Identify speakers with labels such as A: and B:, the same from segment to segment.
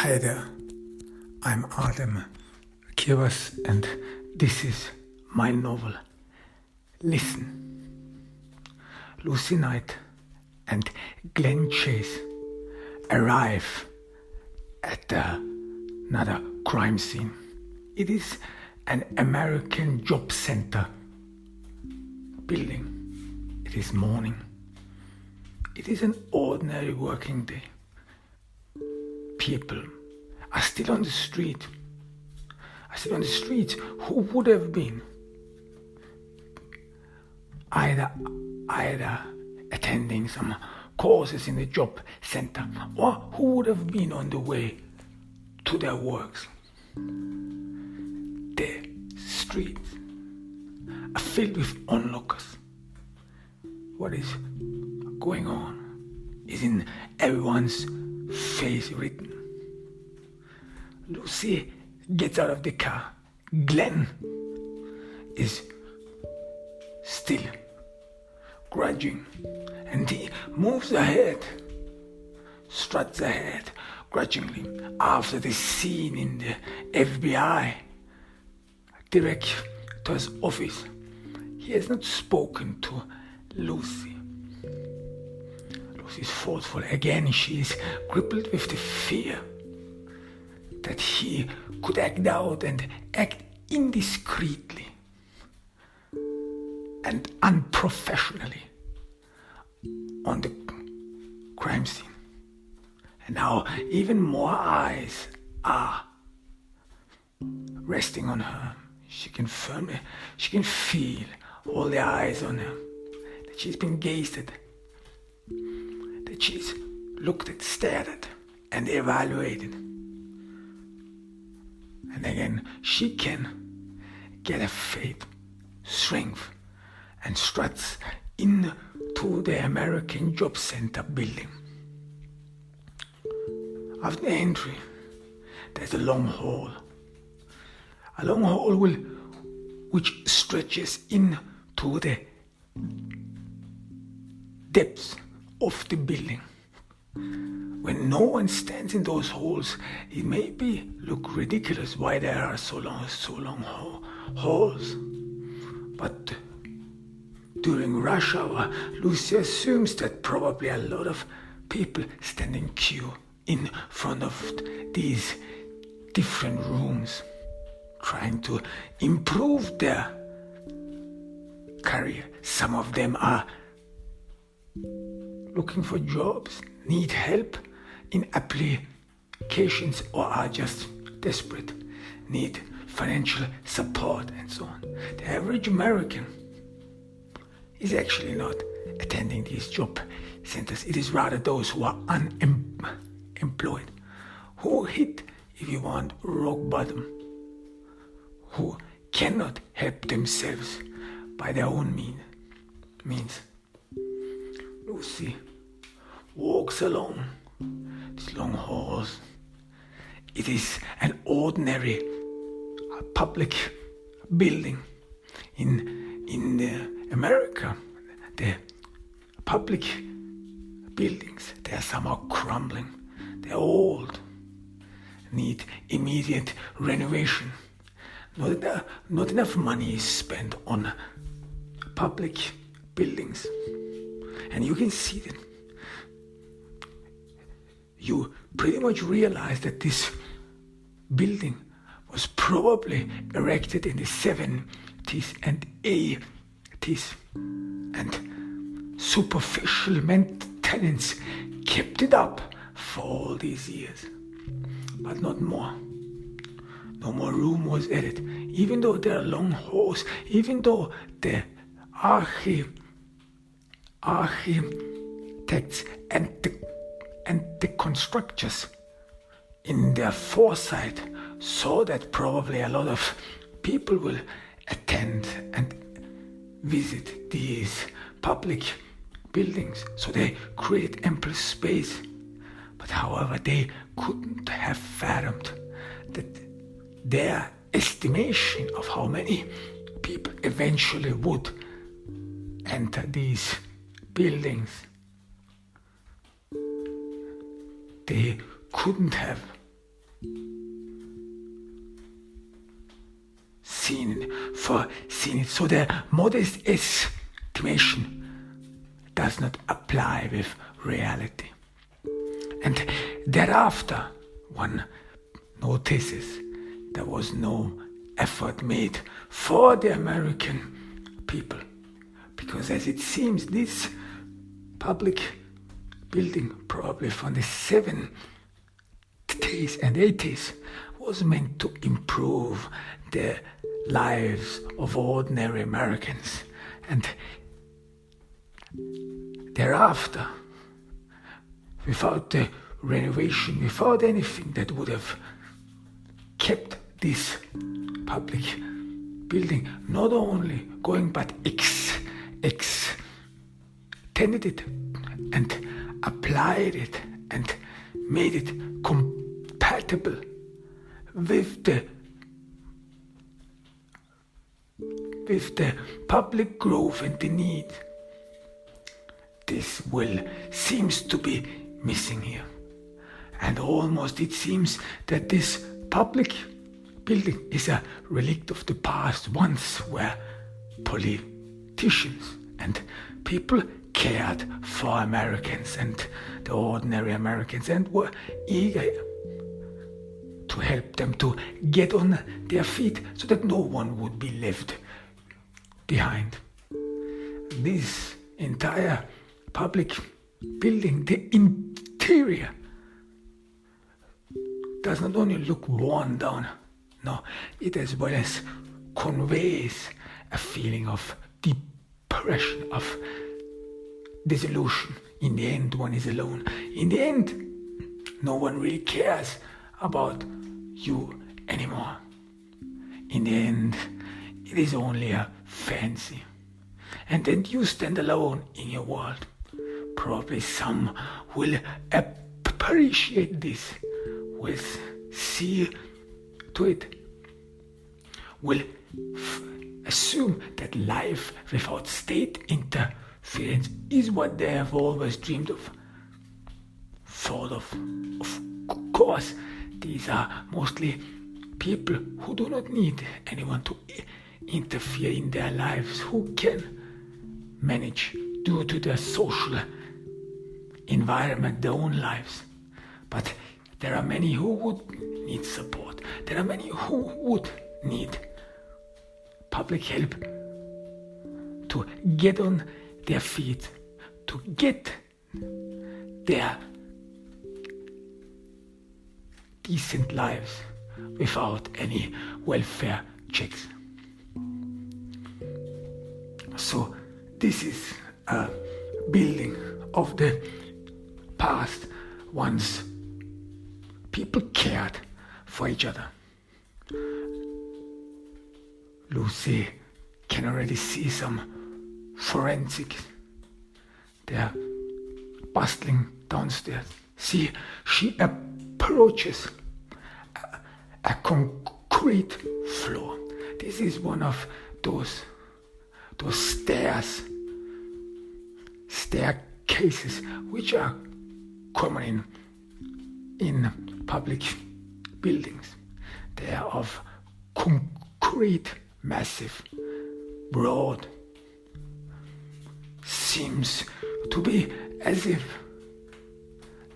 A: Hi there, I'm Adam Kivas and this is my novel. Listen. Lucy Knight and Glenn Chase arrive at another crime scene. It is an American job center building. It is morning. It is an ordinary working day. People are still on the street. Who would have been either attending some courses in the job center or who would have been on the way to their works. The streets are filled with onlookers. What is going on is in everyone's face written. Lucy gets out of the car. Glenn is still grudging, and he moves ahead, struts ahead grudgingly after the scene in the FBI director's office. He has not spoken to Lucy. Lucy is thoughtful. Again, she is crippled with the fear that he could act out and act indiscreetly and unprofessionally on the crime scene. And now even more eyes are resting on her. She can feel all the eyes on her, that she's been gazed at, that she's looked at, stared at, and evaluated. And again, she can get a faith, strength, and struts into the American Job Center building. After the entry, there's a long hall. A long hall which stretches into the depths of the building. When no one stands in those halls, it may look ridiculous why there are so long halls. But during rush hour, Lucy assumes that probably a lot of people stand in queue in front of these different rooms, trying to improve their career. Some of them are looking for jobs, need help in applications, or are just desperate, need financial support, and so on. The average American is actually not attending these job centers. It is rather those who are unemployed, who hit, if you want, rock bottom, who cannot help themselves by their own means. Lucy walks along these long halls. It is an ordinary public building in America. The public buildings, they are somehow crumbling. They're old, need immediate renovation. Not enough money is spent on public buildings. And you can see that. You pretty much realize that this building was probably erected in the 70s and 80s. And superficial maintenance kept it up for all these years. But not more. No more room was added. Even though there are long halls, even though the architects and the constructors in their foresight saw that probably a lot of people will attend and visit these public buildings, so they created ample space. But however, they couldn't have fathomed that their estimation of how many people eventually would enter these buildings, they couldn't have it. So the modest estimation does not apply with reality. And thereafter, one notices there was no effort made for the American people, because as it seems, this public building, probably from the 70s and 80s, was meant to improve the lives of ordinary Americans. And thereafter, without the renovation, without anything that would have kept this public building not only going but extended it and applied it and made it compatible with the public growth and the need. This will seems to be missing here. And almost it seems that this public building is a relic of the past, once where politicians and people cared for Americans and the ordinary Americans and were eager to help them to get on their feet so that no one would be left behind. This entire public building, the interior, does not only look worn down, no, it as well as conveys a feeling of depression, of disillusion. In the end, one is alone. In the end, no one really cares about you anymore. In the end, it is only a fancy. And then you stand alone in your world. Probably some will appreciate this, will see to it, will assume that life without state interference is what they have always dreamed of, thought of. Of course, these are mostly people who do not need anyone to interfere in their lives, who can manage due to their social environment, their own lives. But there are many who would need support. There are many who would need public help to get on their feet, to get their decent lives without any welfare checks. So this is a building of the past, once people cared for each other. Lucy can already see some forensics. They're bustling downstairs. See, she approaches a concrete floor. This is one of those staircases which are common in public buildings. They are of concrete, massive, broad. Seems to be as if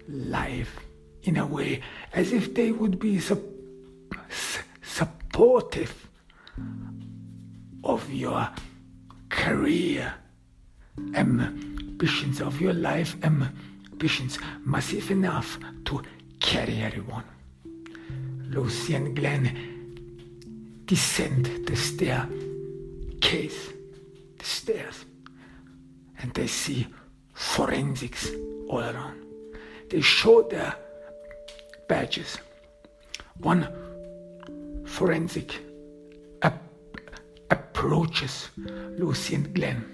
A: life, in a way, as if they would be supportive of your career ambitions, of your life ambitions, massive enough to carry everyone. Lucy and Glenn descend the stairs, and they see forensics all around. They show their badges. One forensic approaches Lucy and Glenn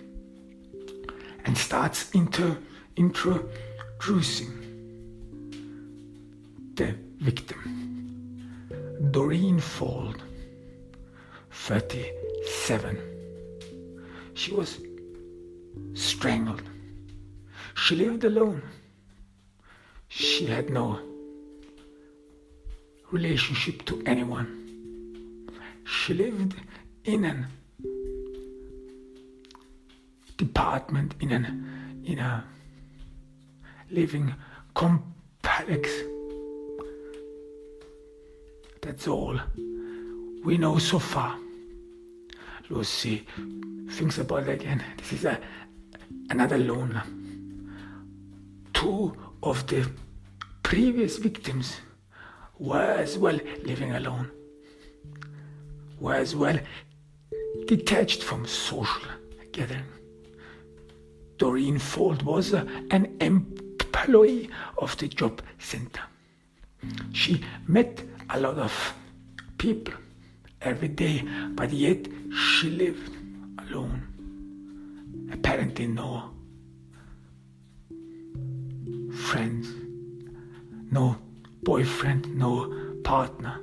A: and starts introducing the victim. Doreen Vault, 37. She was strangled. She lived alone. She had no relationship to anyone. She lived in an department in a living complex. That's all we know so far. Lucy thinks about it again. This is another loner. 2 of the previous victims were as well living alone, were as well detached from social gathering. Doreen Vault was an employee of the job center. She met a lot of people every day, but yet she lived alone. Apparently no friends, no boyfriend, no partner.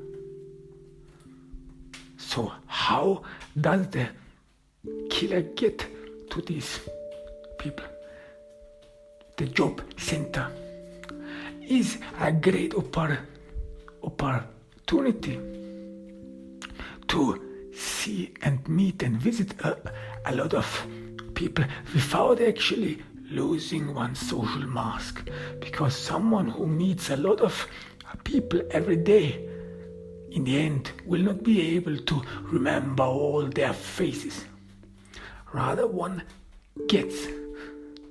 A: So how does the killer get to these people? The job center is a great opportunity to see and meet and visit a lot of people without actually losing one's social mask, because someone who meets a lot of people every day in the end will not be able to remember all their faces. Rather, one gets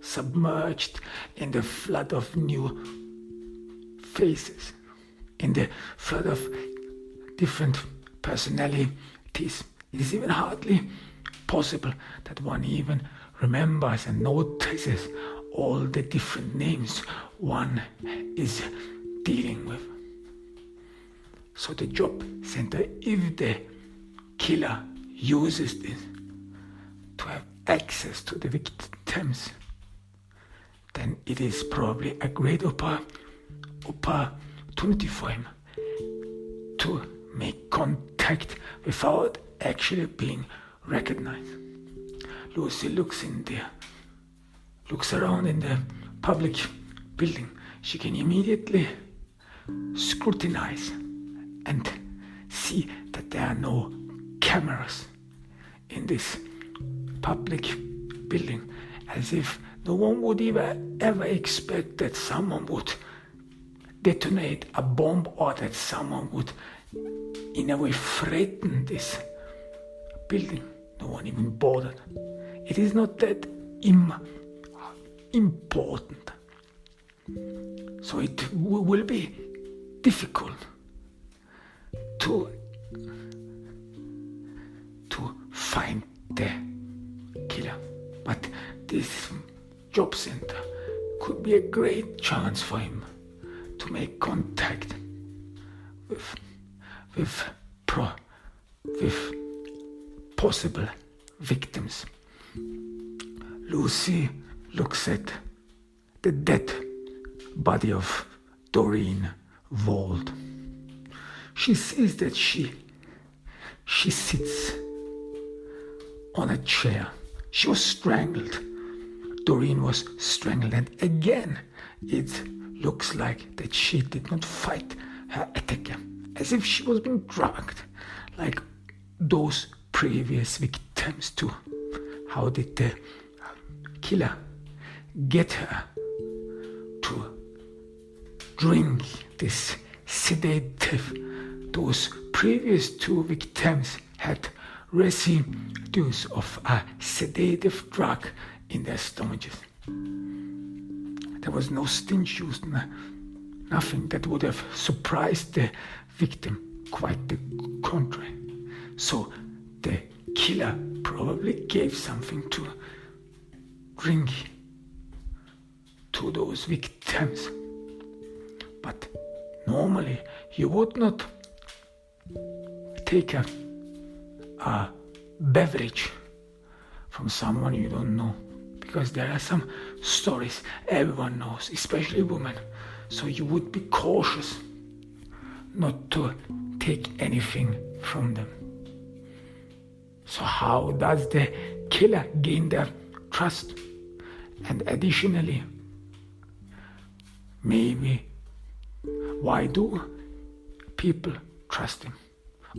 A: submerged in the flood of new faces, in the flood of different personalities. It is even hardly possible that one even remembers and notices all the different names one is dealing with. So the job center, if the killer uses this to have access to the victims, then it is probably a great opportunity for him to make contact without actually being recognized. Lucy looks around in the public building. She can immediately scrutinize and see that there are no cameras in this public building, as if no one would ever expect that someone would detonate a bomb or that someone would in a way threaten this building. No one even bothered. It is not that important. So it will be difficult to find the killer. But this job center could be a great chance for him to make contact with possible victims. Lucy looks at the dead body of Doreen Vault. She sees that she sits on a chair. She was strangled. Doreen was strangled, and again it looks like that she did not fight her attacker, as if she was being drugged like those previous victims too. How did the killer get her to drink this sedative? Those previous 2 victims had residues of a sedative drug in their stomachs. There was no stench used, nothing that would have surprised the victim, quite the contrary. So the killer probably gave something to drink to those victims. But normally you would not take a beverage from someone you don't know, because there are some stories everyone knows, especially women. So you would be cautious not to take anything from them. So how does the killer gain their trust? And additionally, maybe why do people trust him?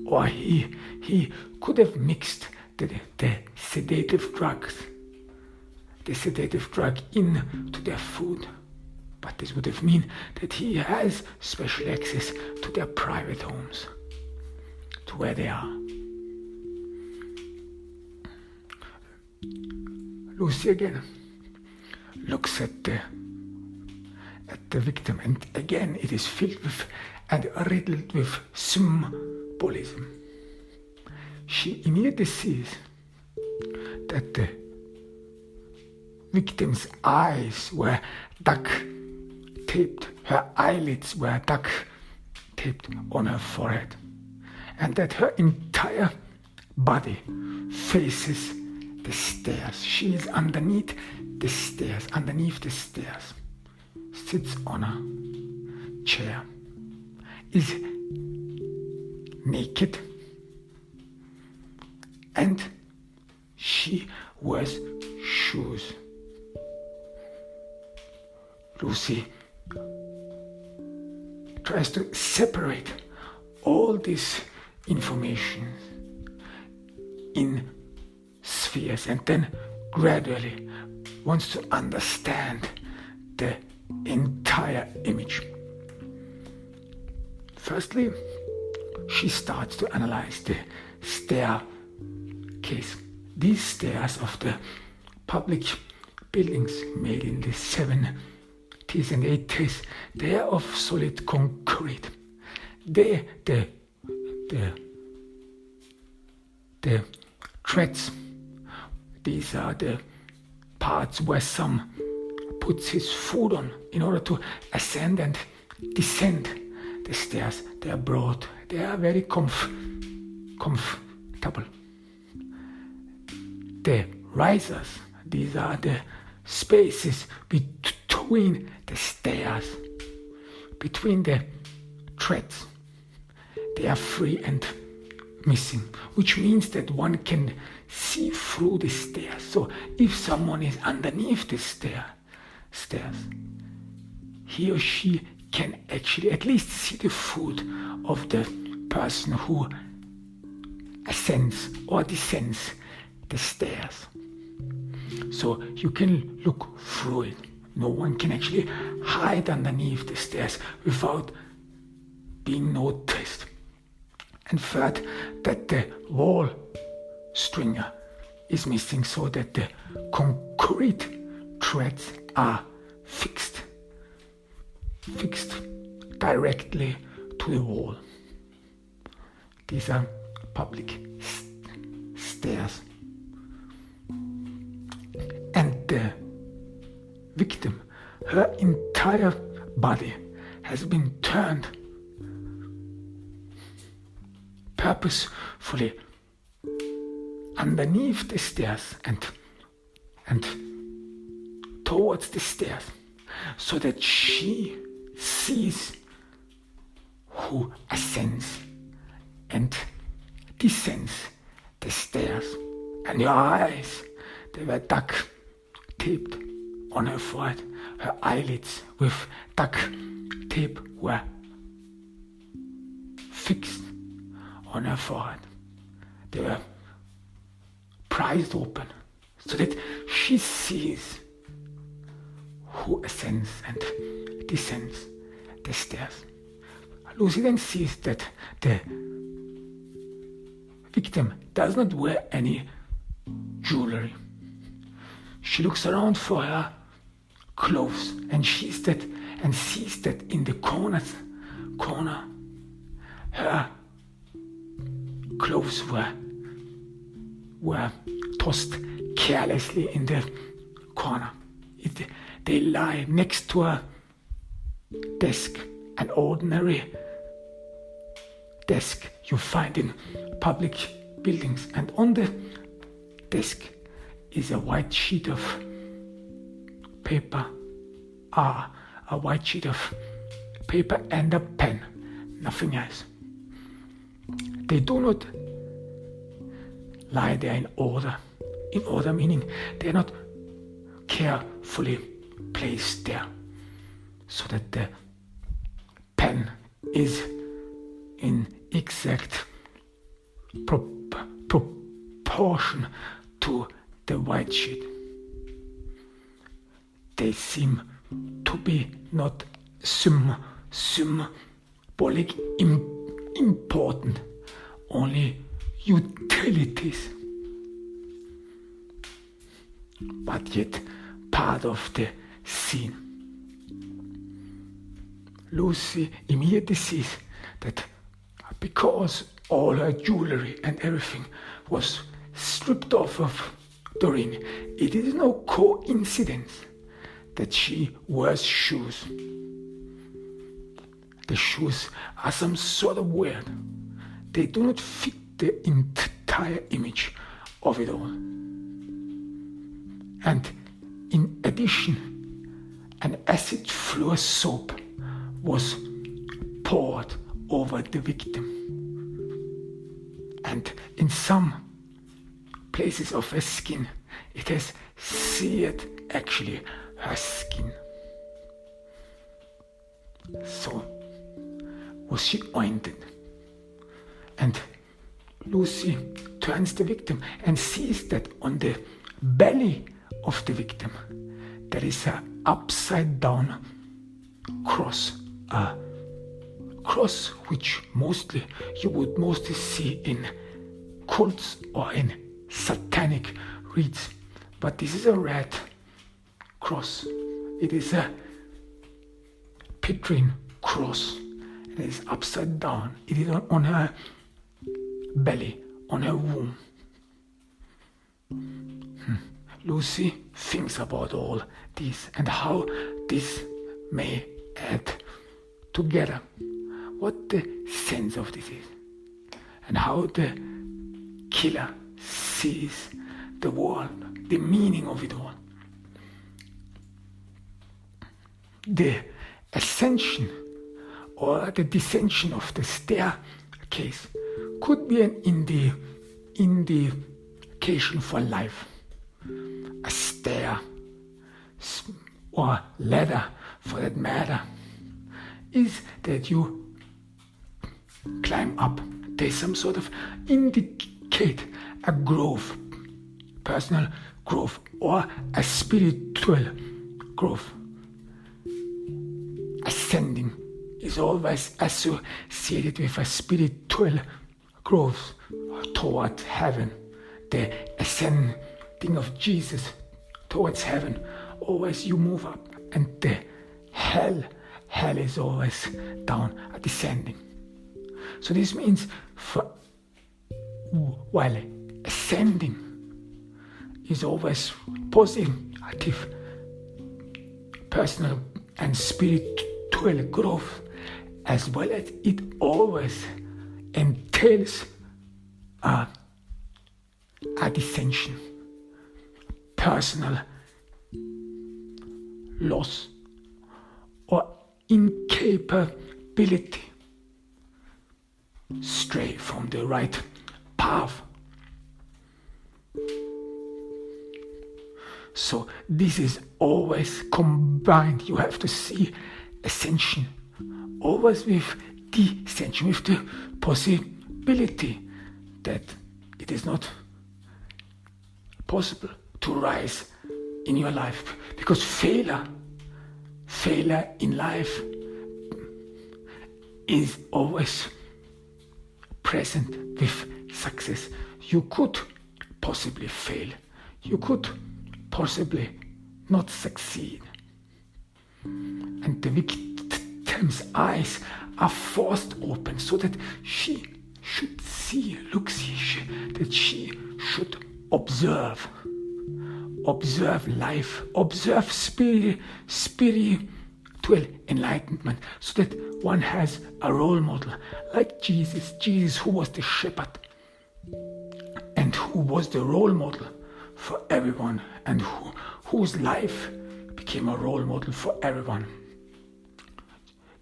A: Or he could have mixed the sedative drugs the sedative drug into their food. But this would have mean that he has special access to their private homes, to where they are. Lucy again looks at the victim, and again it is filled with and riddled with symbolism. She immediately sees that the victim's eyes were duct taped, her eyelids were duct taped on her forehead, and that her entire body faces the stairs. She is underneath the stairs, sits on a chair, is naked, and she wears shoes. Lucy tries to separate all this information in spheres and then gradually wants to understand the entire image. Firstly, she starts to analyze the staircase. These stairs of the public buildings made in the 70s and 80s, they are of solid concrete. The treads, these are the parts where some puts his foot on in order to ascend and descend the stairs. They are broad, they are very comfortable. The risers, these are the spaces between the stairs, between the treads. They are free and missing, which means that one can see through the stairs. So if someone is underneath the stairs, he or she can actually at least see the foot of the person who ascends or descends the stairs. So you can look through it. No one can actually hide underneath the stairs without being noticed. And third, that the wall stringer is missing, so that the concrete treads are fixed directly to the wall. These are public stairs. And the victim, her entire body has been turned purposefully underneath the stairs and towards the stairs, so that she sees who ascends and descends the stairs. And her eyes, they were duct taped on her forehead. Her eyelids with duct tape were fixed on her forehead. They were prized open so that she sees who ascends and descends the stairs. Lucy then sees that the victim does not wear any jewelry. She looks around for her clothes and sees that in the corner her clothes were tossed carelessly in the corner. They lie next to a desk, an ordinary desk you find in public buildings, and on the desk is a white sheet of paper, a white sheet of paper and a pen, nothing else. They do not lie there in order meaning they are not carefully placed there, so that the pen is in exact proportion to the white sheet. they seem to be not symbolic important, only utilities, but yet part of the scene. Lucy immediately sees that because all her jewelry and everything was stripped off of Doreen, it is no coincidence that she wears shoes. The shoes are some sort of weird. They do not fit the entire image of it all. And in addition, an acid floor soap was poured over the victim. And in some places of her skin, it has seared actually her skin. So was she ointed. And Lucy turns the victim and sees that on the belly of the victim there is an upside down cross, a cross which you would mostly see in cults or in satanic rites. But this is a red cross. It is a Petrine cross. It is upside down. It is on her belly, on her womb. Lucy thinks about all this and how this may add together, what the sense of this is, and how the killer sees the world, the meaning of it all. The ascension or the descension of the staircase could be an indication for life. A stair or ladder, for that matter, is that you climb up. There's some sort of indicate a growth, personal growth, or a spiritual growth. Ascending is always associated with a spiritual growth toward heaven. The ascending of Jesus towards heaven, always you move up, and the hell is always down, descending. So this means while ascending is always positive, personal and spiritual growth, as well as it always entails a descension, personal loss or incapability, stray from the right path. So this is always combined. You have to see ascension always with descension, with the possibility that it is not possible to rise in your life, because failure in life is always present with success. You could possibly fail. You could possibly not succeed. And the victim's eyes are forced open so that she should see, that she should observe life, observe spiritual enlightenment, so that one has a role model like Jesus who was the shepherd and who was the role model for everyone, and whose life became a role model for everyone.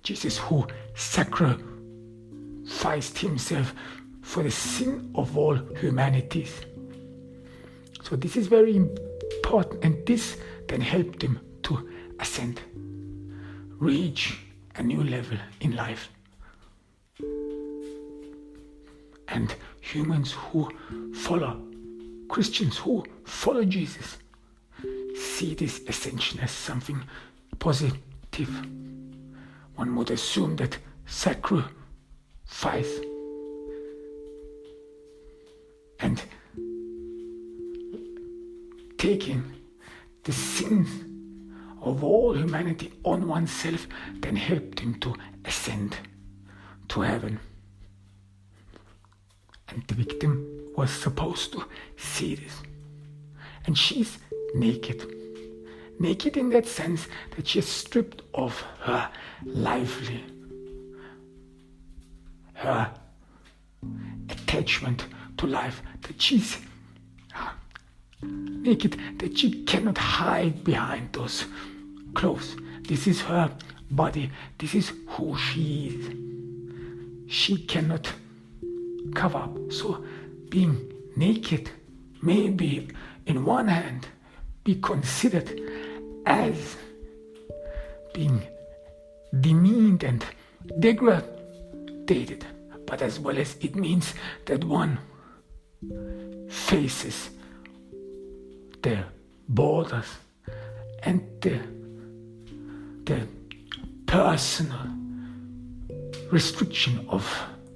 A: Jesus who sacrificed himself for the sin of all humanities. So this is very important, and this then helped him to ascend, reach a new level in life. And humans who follow, Christians who follow Jesus, see this ascension as something positive. One would assume that sacrifice and taking the sins of all humanity on oneself then helped him to ascend to heaven. And the victim was supposed to see this. And she's naked. Naked in that sense that she is stripped of her attachment to life, that she's naked, that she cannot hide behind those clothes. This is her body. This is who she is. She cannot cover up. So being naked may be, in one hand, be considered as being demeaned and degraded, but as well as it means that one faces the borders and the personal restriction of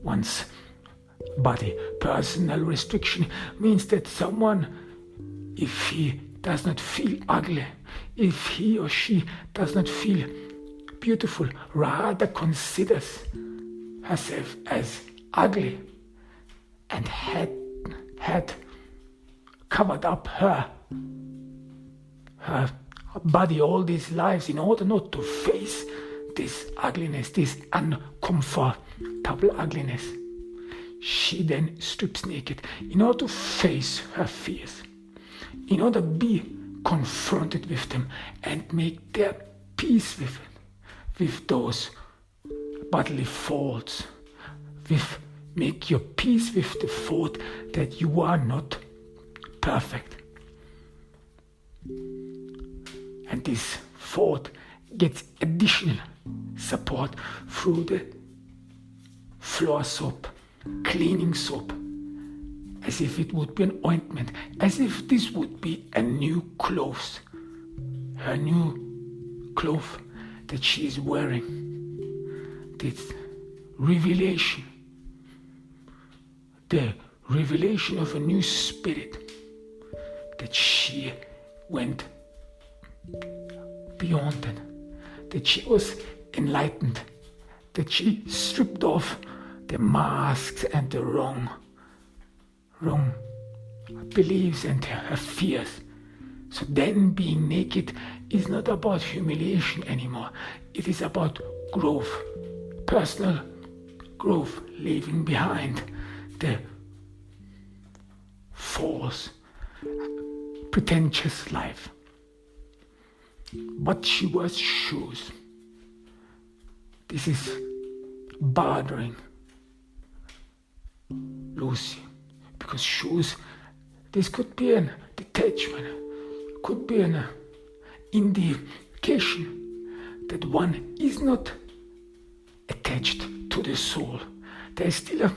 A: one's body. Personal restriction means that someone, if he does not feel ugly, if he or she does not feel beautiful, rather considers herself as ugly and had covered up her body all these lives in order not to face this ugliness, this uncomfortable ugliness. She then strips naked in order to face her fears, in order to be confronted with them and make their peace with it, with those bodily faults, make your peace with the thought that you are not perfect. And this thought gets additional support through the floor soap, cleaning soap, as if it would be an ointment, as if this would be a new clothes, her new cloth that she is wearing. This revelation, the revelation of a new spirit, that she went beyond that she was enlightened, that she stripped off the masks and the wrong beliefs and her fears. So then being naked is not about humiliation anymore. It is about growth, personal growth, leaving behind the false, pretentious life. But she wears shoes. This is bothering Lucy, because shoes, this could be an detachment, could be an indication that one is not attached to the soul. There is still a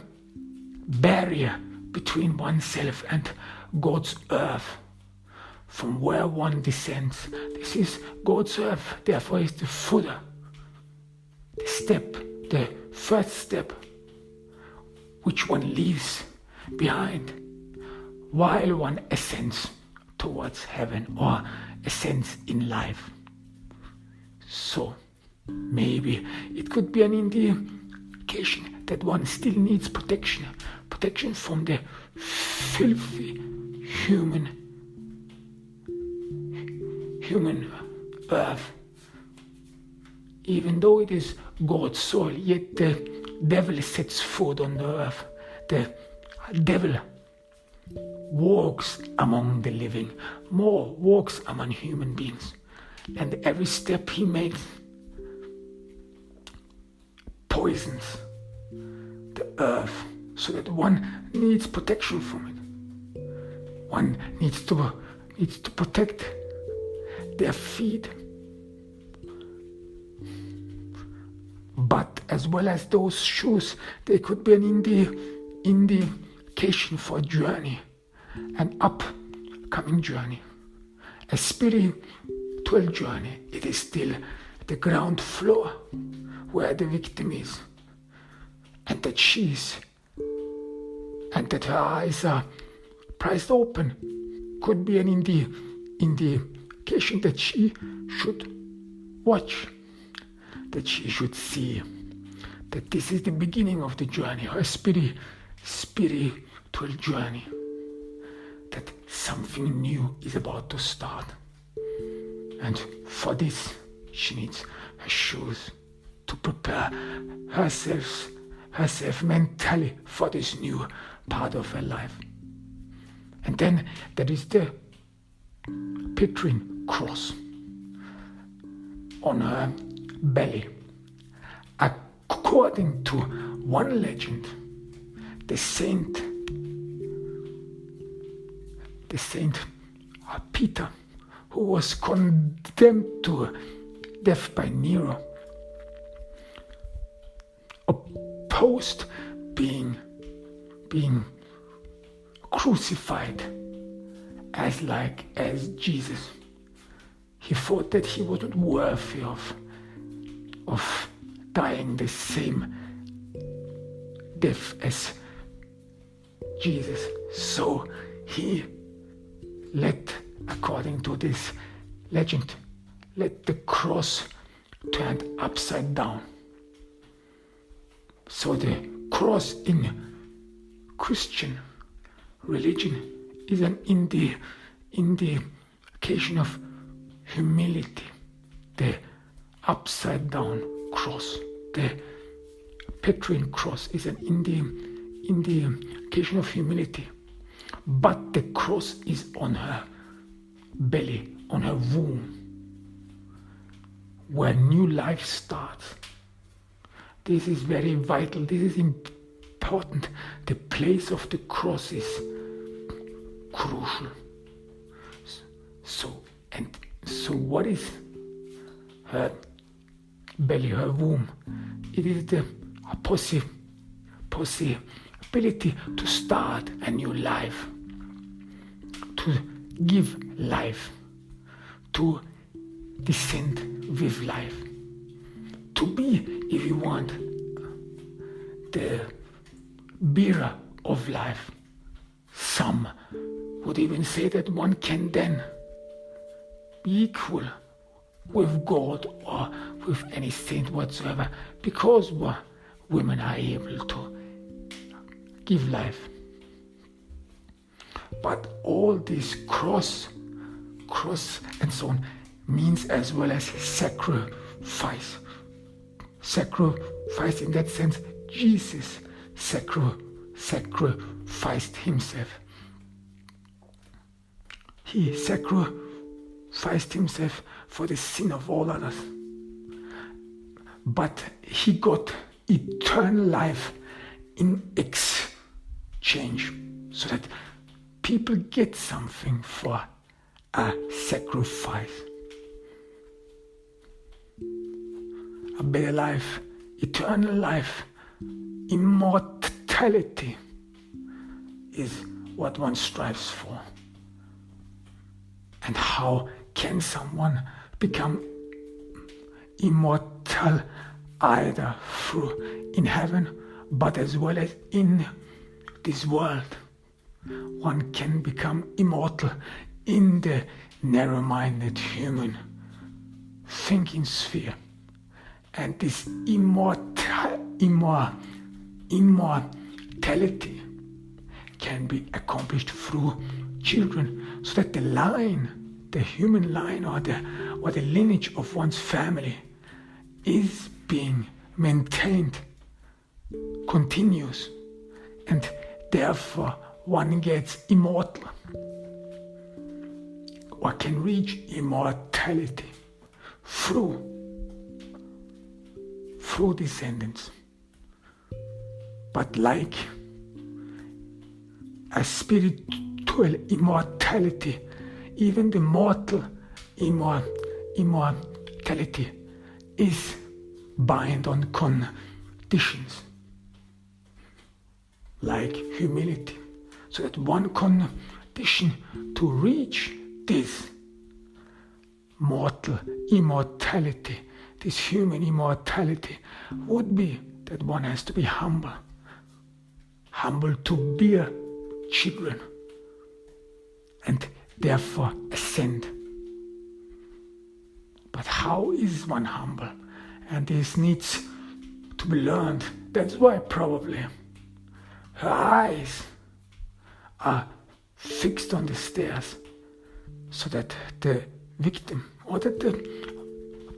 A: barrier between oneself and God's earth, from where one descends. This is God's earth, therefore is the footer, the step, the first step, which one leaves behind while one ascends towards heaven or ascends in life. So maybe it could be an indication that one still needs protection from the filthy human earth. Even though it is God's soil, yet the devil sets foot on the earth. The devil walks among the living, more walks among human beings. And every step he makes poisons the earth, so that one needs protection from it. One needs to protect their feet. But as well as those shoes, they could be an indication for a journey, an upcoming journey. a spiritual journey, it is still the ground floor where the victim is, and that she is, and that her eyes are prized open, could be an indication that she should watch, that she should see that this is the beginning of the journey, her spiritual journey, that something new is about to start. And for this, she needs her shoes to prepare herself mentally for this new part of her life. And then there is the Petrine cross on her belly. According to one legend, the saint Peter, who was condemned to death by Nero, opposed being crucified as Jesus. He thought that he wasn't worthy of dying the same death as Jesus. So he according to this legend, let the cross turn upside down. So the cross in Christian religion is an indication of humility. The upside down cross, the Petrine cross, is an indication of humility. But the cross is on her belly, on her womb, where new life starts. This is very vital. This is important. The place of the cross is crucial. So what is her belly, her womb? It is the possibility to start a new life, to give life, to descend with life, to be, if you want, the bearer of life. Some would even say that one can then be equal with God or with any saint whatsoever, because women are able to give life. But all this cross and so on means as well as sacrifice. Sacrifice in that sense, Jesus sacrificed himself. He sacrificed himself for the sin of all others. But he got eternal life in exchange, so that people get something for a sacrifice. A better life, eternal life, immortality is what one strives for. And how can someone become immortal? Either through in heaven, but as well as in this world. One can become immortal in the narrow-minded human thinking sphere. And this immortality can be accomplished through children, so that the human line or the lineage of one's family is being maintained, continues, and therefore one gets immortal or can reach immortality through descendants. But like a spiritual immortality, even the mortal immortality is bound on conditions, like humility, so that one condition to reach this mortal immortality, this human immortality, would be that one has to be humble. Humble to bear children and therefore ascend. But how is one humble? And this needs to be learned. That's why probably her eyes are fixed on the stairs, so that the victim or that the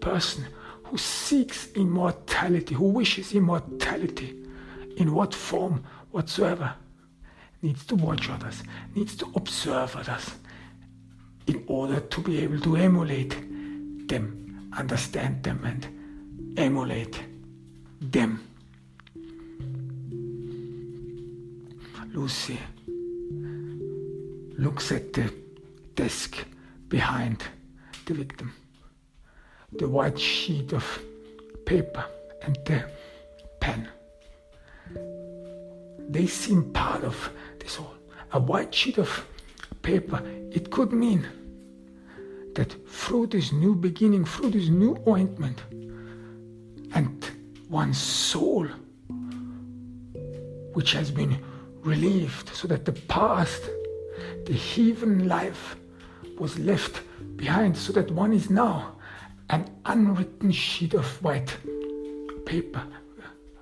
A: person who seeks immortality, who wishes immortality in what form whatsoever, needs to watch others, needs to observe others in order to be able to emulate them, understand them and emulate them. Lucy looks at the desk behind the victim, the white sheet of paper and the pen. They seem part of this whole. A white sheet of paper, it could mean that through this new beginning, through this new ointment, and one's soul, which has been relieved, so that the past, the heathen life, was left behind, so that one is now an unwritten sheet of white paper.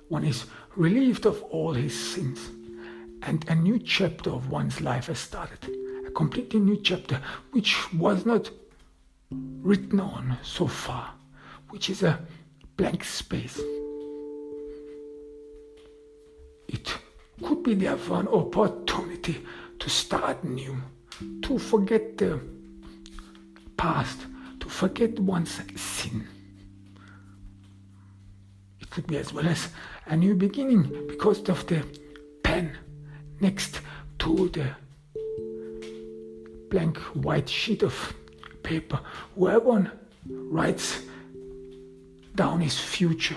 A: One is relieved of all his sins, and a new chapter of one's life has started. A completely new chapter, which was not written on so far, which is a blank space. It could be therefore an opportunity to start new, to forget the past, to forget one's sin. It could be as well as a new beginning because of the pen next to the blank white sheet of paper, where one writes down his future.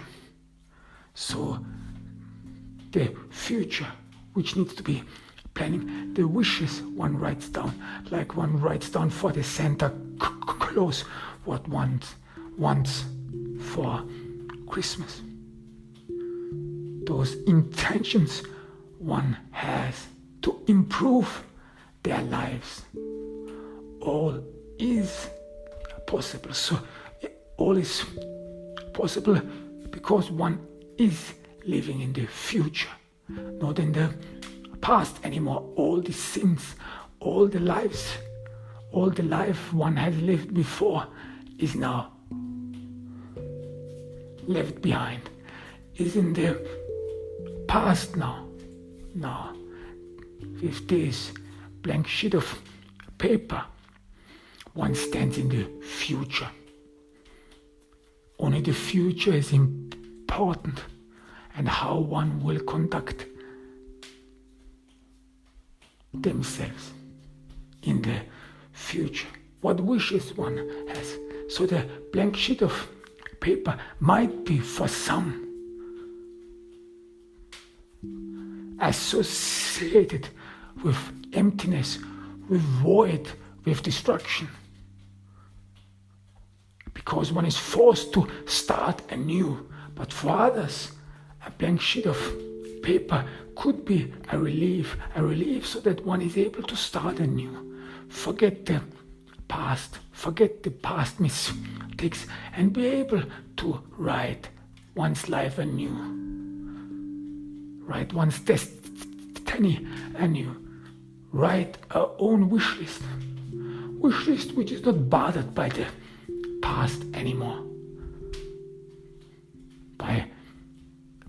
A: So the future, which needs to be planning, the wishes one writes down, like one writes down for the Santa Claus what one wants for Christmas. Those intentions one has to improve their lives. All is possible. So all is possible because one is living in the future, not in the past anymore. All the sins, all the lives, all the life one has lived before is now left behind, is in the past now. Now, with this blank sheet of paper, one stands in the future. Only the future is important, and how one will conduct themselves in the future. What wishes one has. So the blank sheet of paper might be for some associated with emptiness, with void, with destruction. Because one is forced to start anew. But for others, a blank sheet of paper could be a relief so that one is able to start anew. Forget the past mistakes, and be able to write one's life anew. Write one's destiny anew. Write our own wish list which is not bothered by the past anymore, by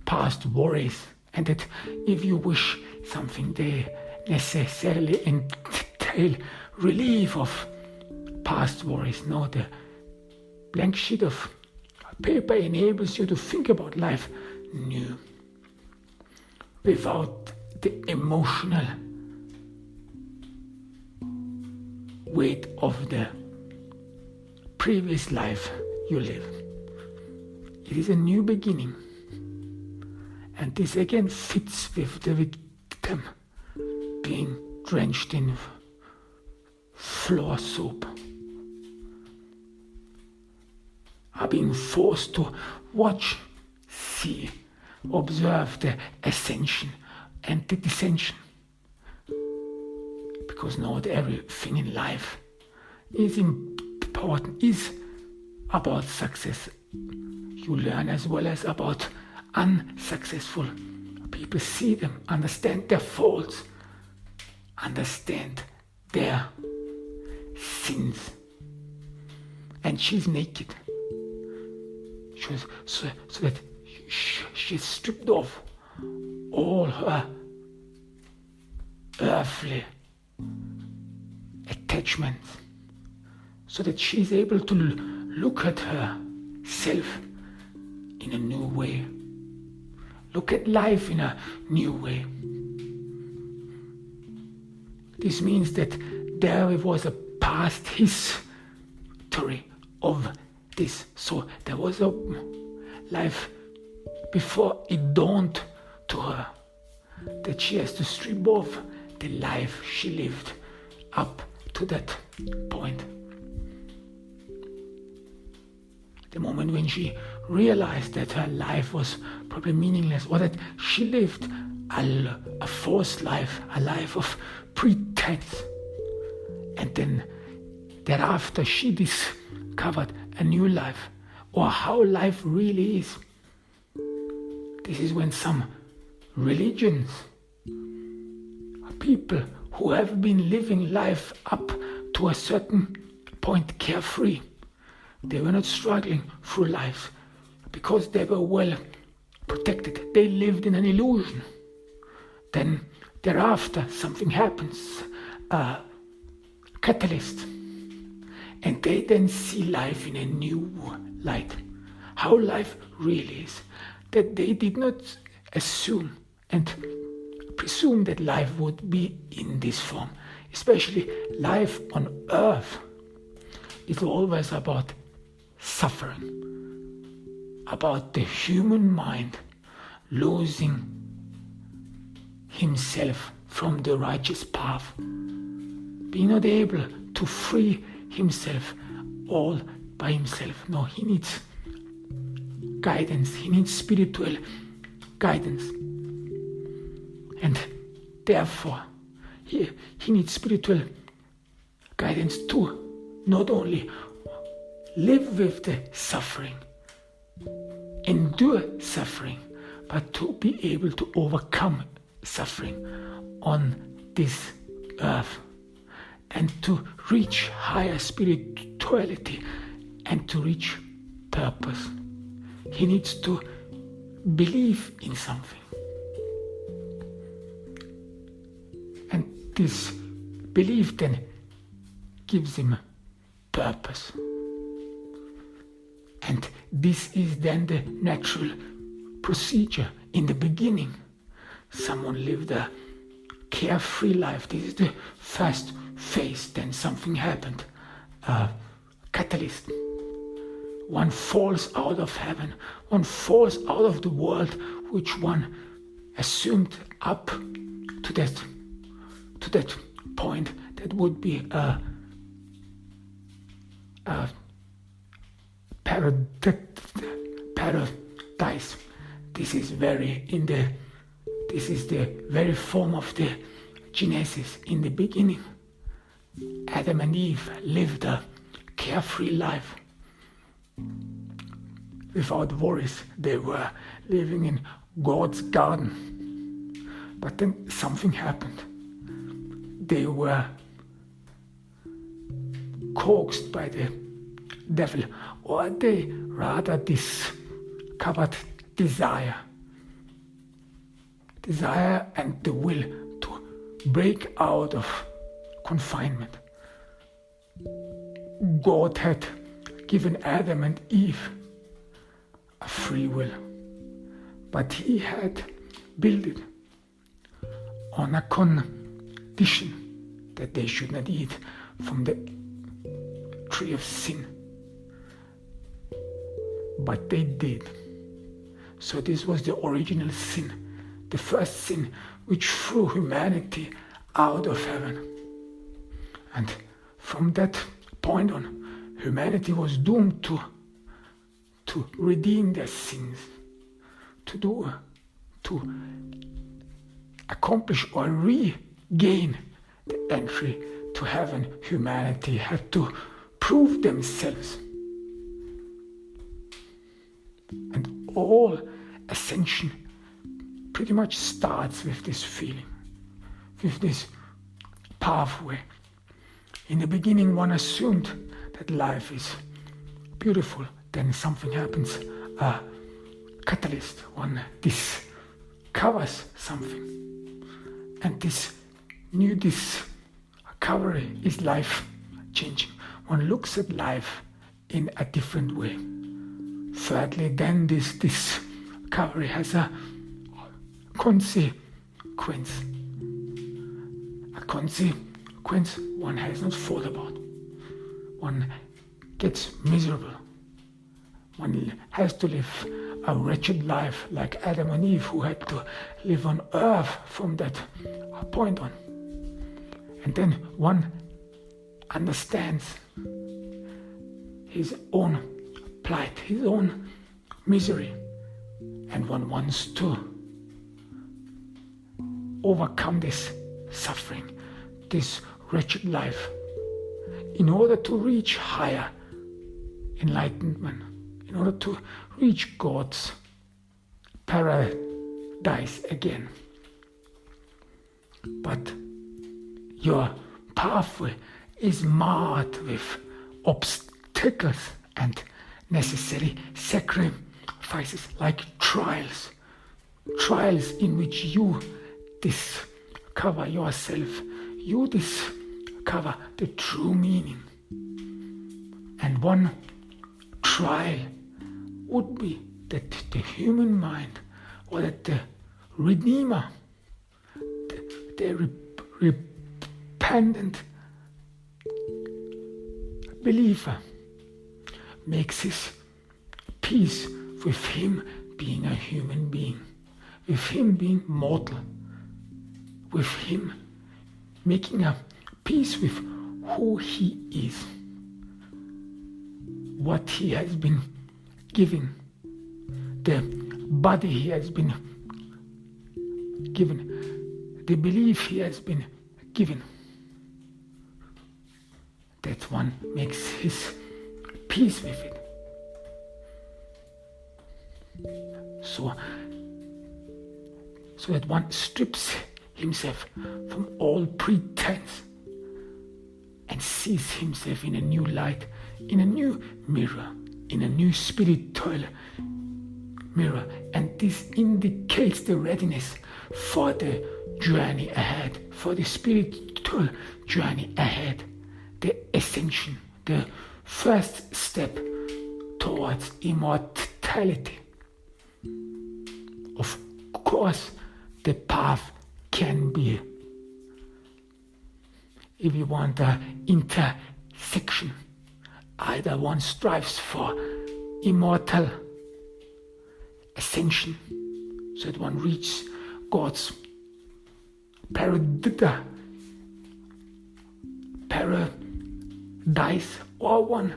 A: past worries, and that if you wish something, they necessarily entail relief of past worries. No, the blank sheet of paper enables you to think about life new, without the emotional weight of the previous life you live. It is a new beginning, and this again fits with the victim being drenched in floor soap. are being forced to watch, see, observe the ascension and the descension. Because not everything in life is important, is about success. You learn as well as about unsuccessful people. See them, understand their faults, understand their sins. And she's naked. So that she's stripped off all her earthly attachments, so that she's able to look at herself in a new way, look at life in a new way. This means that there was a past history of this. So there was a life before it dawned to her that she has to strip off the life she lived up to that point. The moment when she realized that her life was probably meaningless, or that she lived a false life, a life of pretense. And then thereafter she discovered a new life, or how life really is. This is when some religions, people who have been living life up to a certain point carefree, they were not struggling through life because they were well protected. They lived in an illusion. Then thereafter something happens, a catalyst, and they then see life in a new light. How life really is. That they did not assume and presume that life would be in this form. Especially life on earth is always about suffering, about the human mind losing himself from the righteous path, being not able to free himself all by himself. No, he needs guidance, he needs spiritual guidance. And therefore, he needs spiritual guidance to not only live with the suffering, endure suffering, but to be able to overcome suffering on this earth, and to reach higher spirituality and to reach purpose. He needs to believe in something. And this belief then gives him purpose. And this is then the natural procedure. In the beginning, someone lived a carefree life. This is the first phase. Then something happened. A catalyst. One falls out of heaven. One falls out of the world which one assumed up to that point. That would be a paradise. This is the very form of the Genesis. In the beginning, Adam and Eve lived a carefree life. Without worries, they were living in God's garden. But then something happened. They were coaxed by the devil, or they rather discovered desire and the will to break out of confinement. God had given Adam and Eve a free will, but he had built it on a condition that they should not eat from the tree of sin. But they did. So this was the original sin, the first sin which threw humanity out of heaven. And from that point on, humanity was doomed to to redeem their sins, to accomplish or regain the entry to heaven. Humanity had to prove themselves. And all ascension pretty much starts with this feeling, with this pathway. In the beginning, one assumed that life is beautiful. Then something happens, a catalyst. One discovers something. And this new discovery is life changing. One looks at life in a different way. Thirdly, then this discovery has a consequence. A consequence one has not thought about. One gets miserable. One has to live a wretched life like Adam and Eve, who had to live on earth from that point on. And then one understands his own plight, his own misery, and one wants to overcome this suffering, this wretched life, in order to reach higher enlightenment, in order to reach God's paradise again. But your pathway is marred with obstacles and necessary sacrifices, like trials in which you discover yourself, you discover the true meaning. And one trial would be that the human mind, or that the Redeemer, the repentant believer, makes his peace with him being a human being, with him being mortal, with him making a peace with who he is, what he has been given, the body he has been given, the belief he has been given. That one makes his peace with it. So that one strips himself from all pretense and sees himself in a new light, in a new mirror, in a new spiritual mirror. And this indicates the readiness for the journey ahead, for the spiritual journey ahead, the ascension, the first step towards immortality. Of course, the path can be, if you want, an intersection. Either one strives for immortal ascension, so that one reaches God's paradise, or one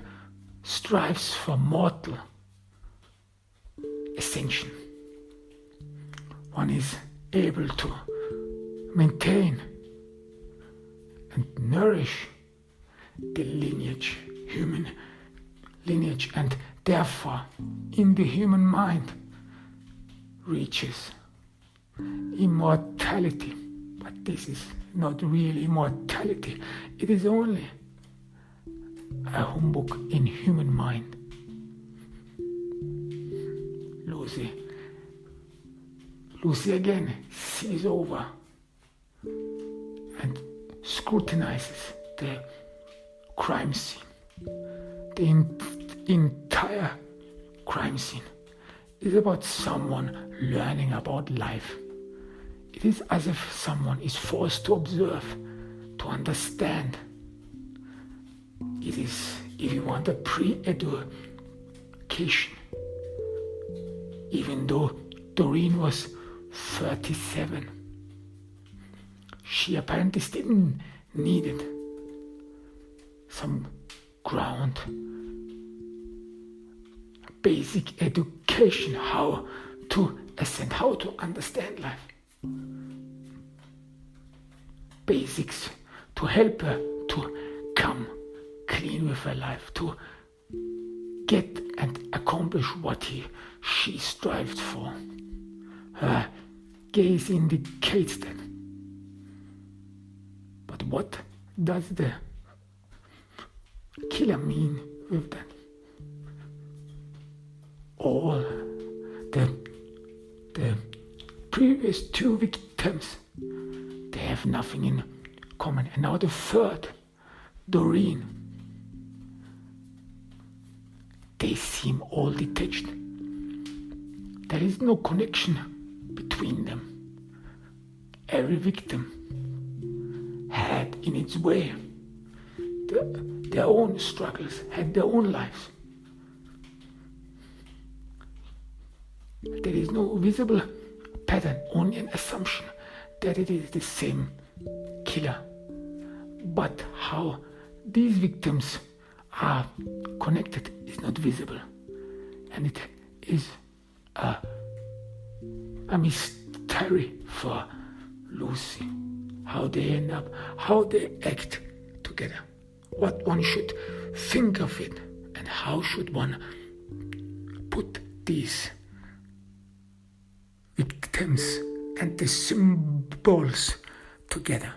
A: strives for mortal ascension. One is able to maintain and nourish the lineage, human lineage, and therefore in the human mind reaches immortality. But this is not really immortality. It is only a humbug in human mind. Lucy again sees over and scrutinizes the crime scene. The entire crime scene is about someone learning about life. It is as if someone is forced to observe, to understand. It is, if you want, a pre-education. Even though Doreen was 37, she apparently didn't need it. Some ground basic education, how to ascend, how to understand life. Basics to help her to come clean with her life, to get and accomplish what she strived for. Her gaze indicates that. But what does the killer mean with that? All the previous two victims, they have nothing in common. And now the third, Doreen, they seem all detached. There is no connection between them. Every victim had in its way their own struggles, had their own lives. There is no visible pattern, only an assumption that it is the same killer. But how these victims are connected is not visible. And it is a mystery for Lucy. How they end up, how they act together. What one should think of it, and how should one put these victims and the symbols together.